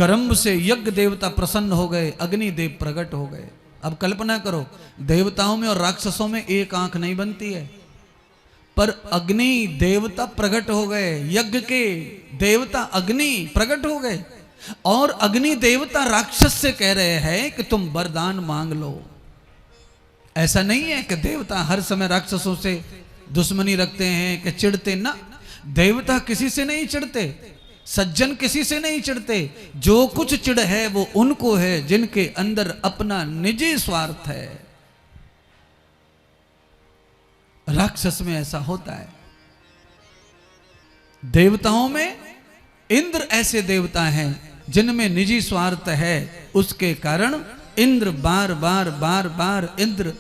कर्म से यज्ञ देवता प्रसन्न हो गए, अग्नि देव प्रकट हो गए। अब कल्पना करो, देवताओं में और राक्षसों में एक आंख नहीं बनती है, पर अग्नि देवता प्रकट हो गए, यज्ञ के देवता अग्नि प्रकट हो गए, और अग्नि देवता राक्षस से कह रहे हैं कि तुम वरदान मांग लो। ऐसा नहीं है कि देवता हर समय राक्षसों से दुश्मनी रखते हैं कि चिढ़ते ना, देवता किसी से नहीं चिढ़ते, सज्जन किसी से नहीं चिढ़ते। जो कुछ चिढ़ है वो उनको है जिनके अंदर अपना निजी स्वार्थ है। राक्षस में ऐसा होता है। देवताओं में इंद्र ऐसे देवता हैं जिनमें निजी स्वार्थ है, उसके कारण इंद्र बार बार इंद्र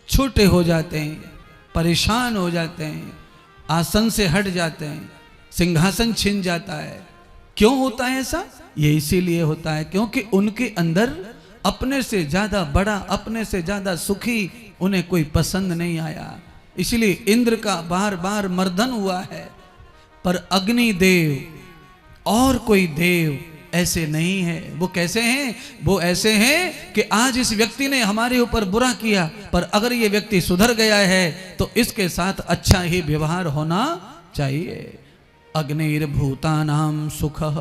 छोटे हो जाते हैं, परेशान हो जाते हैं, आसन से हट जाते हैं, सिंहासन छिन जाता है। क्यों होता है ऐसा? ये इसीलिए होता है क्योंकि उनके अंदर अपने से ज्यादा बड़ा, अपने से ज्यादा सुखी उन्हें कोई पसंद नहीं आया, इसलिए इंद्र का बार बार मर्दन हुआ है। पर अग्नि देव और कोई देव ऐसे नहीं है। वो कैसे हैं? वो ऐसे हैं कि आज इस व्यक्ति ने हमारे ऊपर बुरा किया, पर अगर ये व्यक्ति सुधर गया है तो इसके साथ अच्छा ही व्यवहार होना चाहिए। अग्निर्भूतानां सुखः,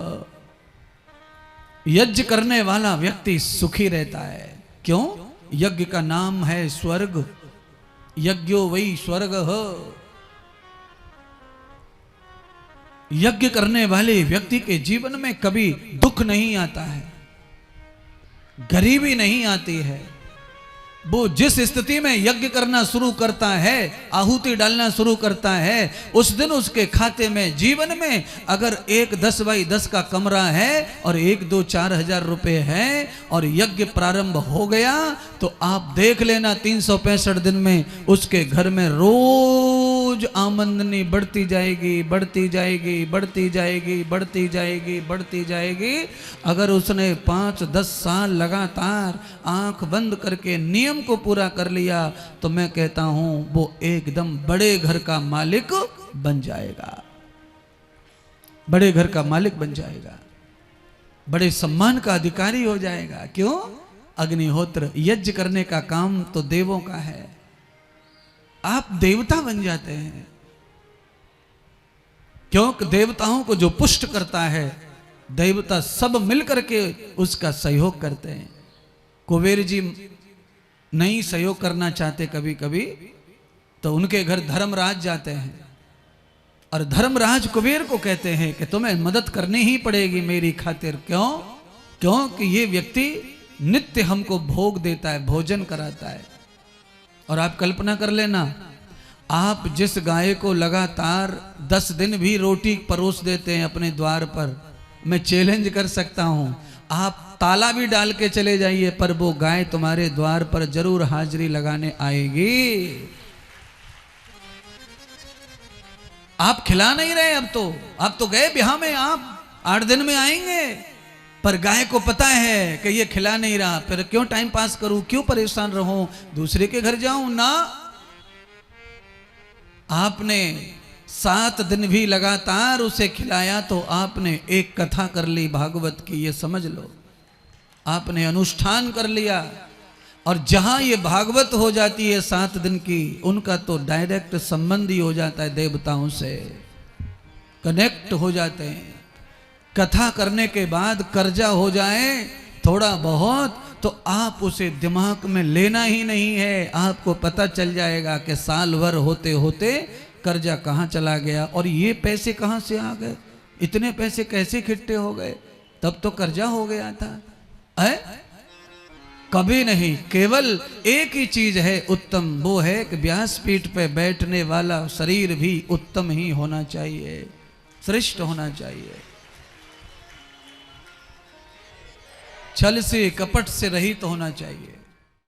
यज्ञ करने वाला व्यक्ति सुखी रहता है। क्यों? यज्ञ का नाम है स्वर्ग, यज्ञो वै स्वर्ग। यज्ञ करने वाले व्यक्ति के जीवन में कभी दुख नहीं आता है, गरीबी नहीं आती है। वो जिस स्थिति में यज्ञ करना शुरू करता है, आहुति डालना शुरू करता है, उस दिन उसके खाते में जीवन में अगर 1 10 बाई 10 का कमरा है और 1 2 4 हजार रुपए है और यज्ञ प्रारंभ हो गया तो आप देख लेना 365 दिन में उसके घर में रोज आमदनी बढ़ती जाएगी, बढ़ती जाएगी, बढ़ती जाएगी, बढ़ती जाएगी, बढ़ती जाएगी। अगर उसने 5 10 साल लगातार आंख बंद करके नियम को पूरा कर लिया तो मैं कहता हूं वो एकदम बड़े घर का मालिक बन जाएगा, बड़े घर का मालिक बन जाएगा, बड़े सम्मान का अधिकारी हो जाएगा। क्यों? अग्निहोत्र, यज्ञ करने का काम तो देवों का है, आप देवता बन जाते हैं। क्योंकि देवताओं को जो पुष्ट करता है, देवता सब मिलकर के उसका सहयोग करते हैं। कुबेर जी नहीं सहयोग करना चाहते कभी कभी तो उनके घर धर्मराज जाते हैं और धर्मराज कुबेर को कहते हैं कि तुम्हें मदद करनी ही पड़ेगी मेरी खातिर। क्यों? क्योंकि ये व्यक्ति नित्य हमको भोग देता है, भोजन कराता है। और आप कल्पना कर लेना, आप जिस गाय को लगातार 10 दिन भी रोटी परोस देते हैं अपने द्वार पर, मैं चैलेंज कर सकता हूं, आप ताला भी डाल के चले जाइए पर वो गाय तुम्हारे द्वार पर जरूर हाजिरी लगाने आएगी। आप खिला नहीं रहे, अब तो गए ब्याह में, आप 8 दिन में आएंगे, पर गाय को पता है कि ये खिला नहीं रहा, फिर क्यों टाइम पास करूं, क्यों परेशान रहूं, दूसरे के घर जाऊं ना। आपने 7 दिन भी लगातार उसे खिलाया तो आपने एक कथा कर ली भागवत की, ये समझ लो, आपने अनुष्ठान कर लिया। और जहां ये भागवत हो जाती है 7 दिन की, उनका तो डायरेक्ट संबंध ही हो जाता है, देवताओं से कनेक्ट हो जाते हैं। कथा करने के बाद कर्जा हो जाए थोड़ा बहुत तो आप उसे दिमाग में लेना ही नहीं है, आपको पता चल जाएगा कि साल भर होते होते कर्जा कहाँ चला गया और ये पैसे कहाँ से आ गए, इतने पैसे कैसे इकट्ठे हो गए, तब तो कर्जा हो गया था। कभी नहीं, केवल एक ही चीज है उत्तम, वो है कि व्यासपीठ पे बैठने वाला शरीर भी उत्तम ही होना चाहिए, श्रेष्ठ होना चाहिए, छल से कपट से रहित होना चाहिए।